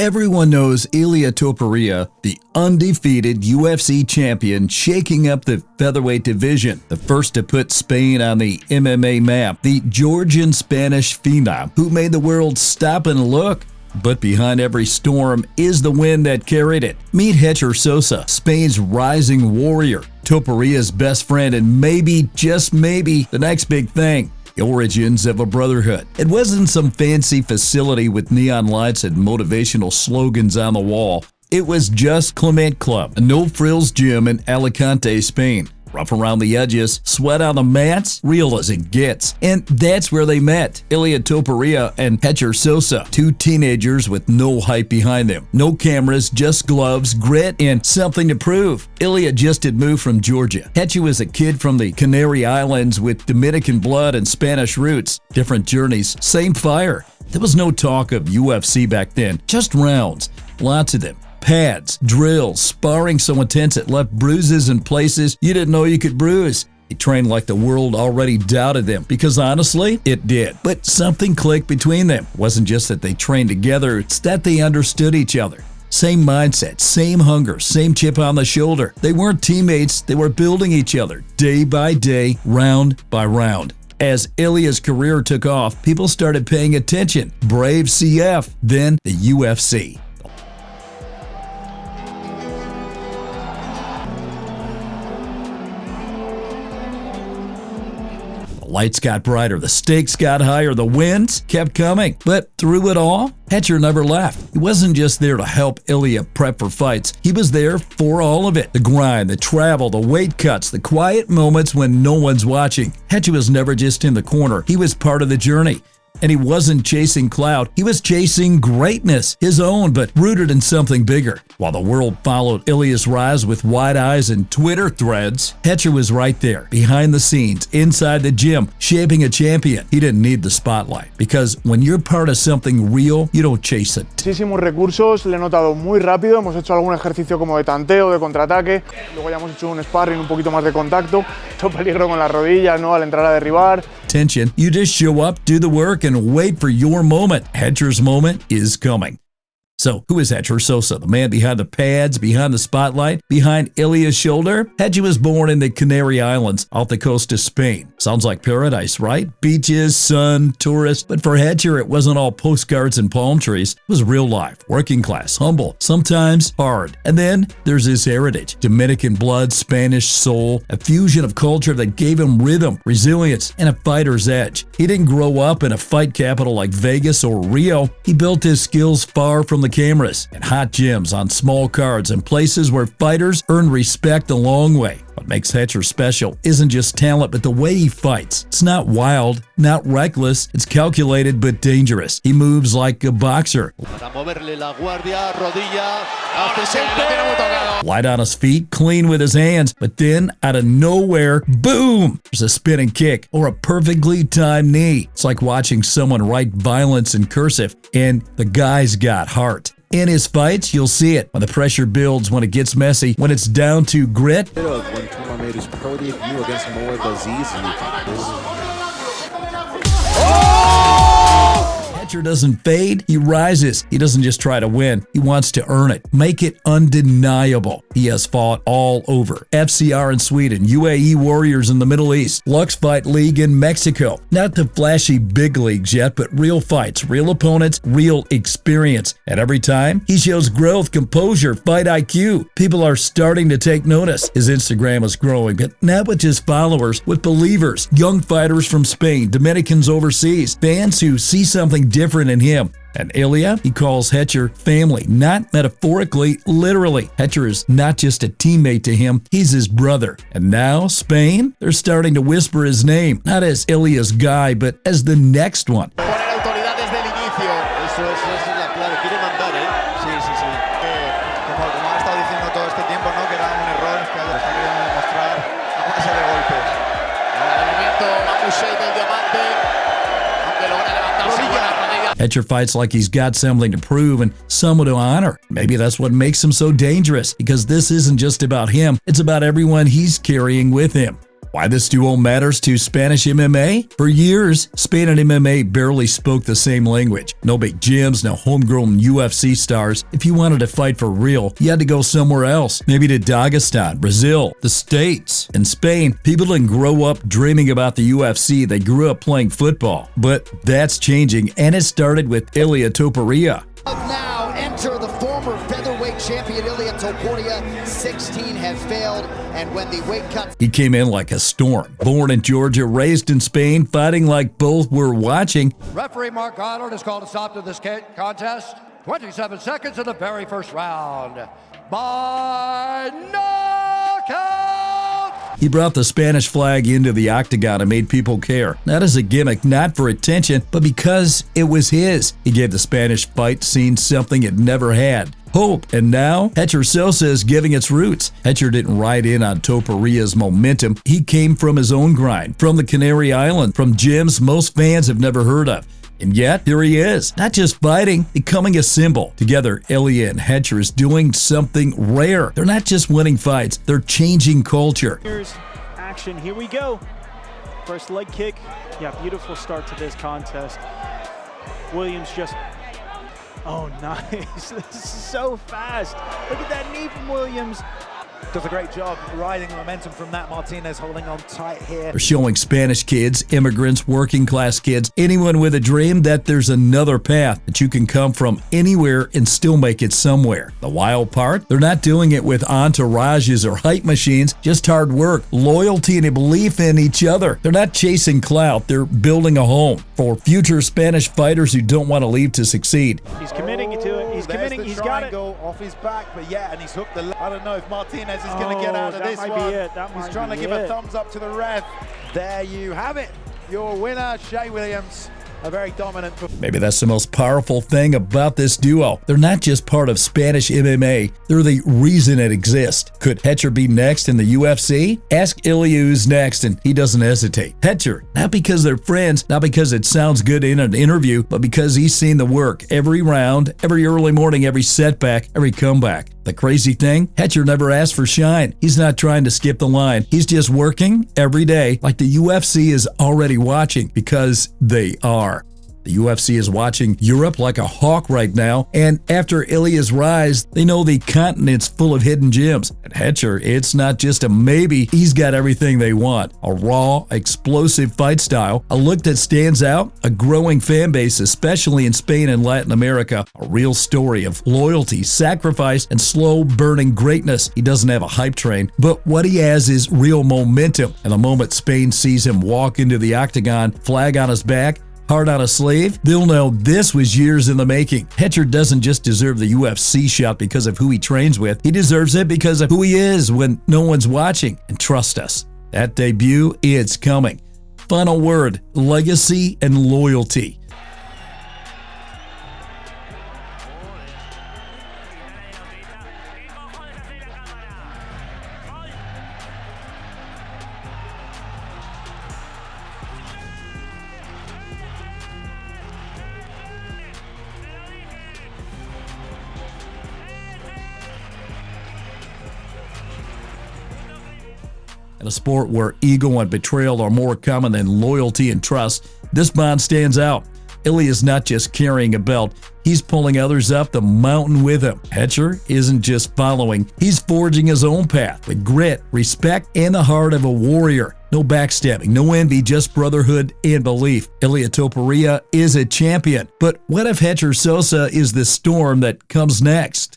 Everyone knows Ilia Topuria, the undefeated UFC champion shaking up the featherweight division, the first to put Spain on the MMA map, the Georgian Spanish phenom who made the world stop and look. But behind every storm is the wind that carried it. Meet Hecher Sosa, Spain's rising warrior, Topuria's best friend, and maybe, just maybe, the next big thing. The origins of a brotherhood. It wasn't some fancy facility with neon lights and motivational slogans on the wall. It was just Clement Club, a no-frills gym in Alicante, Spain. Rough around the edges, sweat on the mats, real as it gets. And that's where they met. Ilia Topuria and Hecher Sosa, two teenagers with no hype behind them. No cameras, just gloves, grit, and something to prove. Ilia just had moved from Georgia. Hecher was a kid from the Canary Islands with Dominican blood and Spanish roots. Different journeys, same fire. There was no talk of UFC back then, just rounds, lots of them. Pads, drills, sparring so intense it left bruises in places you didn't know you could bruise. He trained like the world already doubted them, because honestly, it did. But something clicked between them. It wasn't just that they trained together, it's that they understood each other. Same mindset, same hunger, same chip on the shoulder. They weren't teammates, they were building each other, day by day, round by round. As Ilia's career took off, people started paying attention. Brave CF, then the UFC. The lights got brighter, the stakes got higher, the wins kept coming. But through it all, Hecher never left. He wasn't just there to help Ilia prep for fights. He was there for all of it. The grind, the travel, the weight cuts, the quiet moments when no one's watching. Hecher was never just in the corner. He was part of the journey. And he wasn't chasing clout, he was chasing greatness, his own, but rooted in something bigger. While the world followed Ilia's rise with wide eyes and Twitter threads, Hecher was right there, behind the scenes, inside the gym, shaping a champion. He didn't need the spotlight, because when you're part of something real, you don't chase it. Muchísimos recursos, le he notado muy rápido, hemos hecho algún ejercicio como de tanteo, de contraataque, luego ya hemos hecho un sparring un poquito más de contacto, mucho peligro con las rodillas, ¿no? Al entrar a derribar. Tension, you just show up, do the work, and wait for your moment. Hecher's moment is coming. So, who is Hecher Sosa? The man behind the pads, behind the spotlight, behind Ilia's shoulder? Hecher was born in the Canary Islands off the coast of Spain. Sounds like paradise, right? Beaches, sun, tourists. But for Hecher, it wasn't all postcards and palm trees. It was real life, working class, humble, sometimes hard. And then there's his heritage. Dominican blood, Spanish soul, a fusion of culture that gave him rhythm, resilience, and a fighter's edge. He didn't grow up in a fight capital like Vegas or Rio. He built his skills far from the cameras, in hot gyms, on small cards, and places where fighters earn respect the long way. What makes Hecher special isn't just talent, but the way he fights. It's not wild, not reckless, it's calculated but dangerous. He moves like a boxer. Light on his feet, clean with his hands, but then, out of nowhere, boom! There's a spinning kick or a perfectly timed knee. It's like watching someone write violence in cursive, and the guy's got heart. In his fights, you'll see it. When the pressure builds, when it gets messy, when it's down to grit. When Kumar made his pro debut against Moed Aziz, Hecher doesn't fade, he rises. He doesn't just try to win, he wants to earn it, make it undeniable. He has fought all over. FCR in Sweden, UAE Warriors in the Middle East, Lux Fight League in Mexico. Not the flashy big leagues yet, but real fights, real opponents, real experience. And every time, he shows growth, composure, fight IQ. People are starting to take notice. His Instagram is growing, but not with just followers, with believers, young fighters from Spain, Dominicans overseas, fans who see something different in him. And Ilia, he calls Hecher family, not metaphorically, literally. Hecher is not just a teammate to him, he's his brother. And now, Spain, they're starting to whisper his name, not as Ilia's guy, but as the next one. Hecher fights like he's got something to prove and someone to honor. Maybe that's what makes him so dangerous, because this isn't just about him, it's about everyone he's carrying with him. Why this duo matters to Spanish MMA? For years, Spain and MMA barely spoke the same language. No big gyms, no homegrown UFC stars. If you wanted to fight for real, you had to go somewhere else. Maybe to Dagestan, Brazil, the States. In Spain, people didn't grow up dreaming about the UFC. They grew up playing football. But that's changing, and it started with Ilia Topuria. Now enter the former featherweight champion Ilia Topuria. 16 have failed, and when the weight cut... He came in like a storm. Born in Georgia, raised in Spain, fighting like both were watching. Referee Mark Arnold has called a stop to this contest. 27 seconds in the very first round. By knockout! He brought the Spanish flag into the octagon and made people care. Not as a gimmick, not for attention, but because it was his. He gave the Spanish fight scene something it never had. Hope. And now, Hecher Sosa is giving its roots. Hecher didn't ride in on Topuria's momentum. He came from his own grind, from the Canary Islands, from gyms most fans have never heard of. And yet, here he is, not just fighting, becoming a symbol. Together, Ilia and Hecher is doing something rare. They're not just winning fights, they're changing culture. Here's action, here we go. First leg kick. Yeah, beautiful start to this contest. Williams just... Oh, nice. This is so fast. Look at that knee from Williams. Does a great job riding the momentum from that. Martinez holding on tight here. They're showing Spanish kids, immigrants, working class kids, anyone with a dream that there's another path, that you can come from anywhere and still make it somewhere. The wild part? They're not doing it with entourages or hype machines, just hard work, loyalty, and a belief in each other. They're not chasing clout, they're building a home for future Spanish fighters who don't want to leave to succeed. He's committing to it. He's committing. He's got it. Off his back, but yeah, and he's hooked the... I don't know if Martinez is going to get out of this one. He's trying to give a thumbs up to the ref. There you have it. Your winner, Shea Williams. A very dominant... Maybe that's the most powerful thing about this duo. They're not just part of Spanish MMA, they're the reason it exists. Could Hecher be next in the UFC? Ask Ilia who's next and he doesn't hesitate. Hecher, not because they're friends, not because it sounds good in an interview, but because he's seen the work every round, every early morning, every setback, every comeback. The crazy thing, Hecher never asked for shine. He's not trying to skip the line. He's just working every day like the UFC is already watching, because they are. The UFC is watching Europe like a hawk right now, and after Ilia's rise, they know the continent's full of hidden gems. At Hecher, it's not just a maybe, he's got everything they want. A raw, explosive fight style, a look that stands out, a growing fan base, especially in Spain and Latin America, a real story of loyalty, sacrifice, and slow-burning greatness. He doesn't have a hype train, but what he has is real momentum. And the moment Spain sees him walk into the octagon, flag on his back, heart on a sleeve, they'll know this was years in the making. Hecher doesn't just deserve the UFC shot because of who he trains with. He deserves it because of who he is when no one's watching. And trust us, that debut, it's coming. Final word, legacy and loyalty. In a sport where ego and betrayal are more common than loyalty and trust, this bond stands out. Ilia is not just carrying a belt, he's pulling others up the mountain with him. Hecher isn't just following, he's forging his own path with grit, respect, and the heart of a warrior. No backstabbing, no envy, just brotherhood and belief. Ilia Topuria is a champion. But what if Hecher Sosa is the storm that comes next?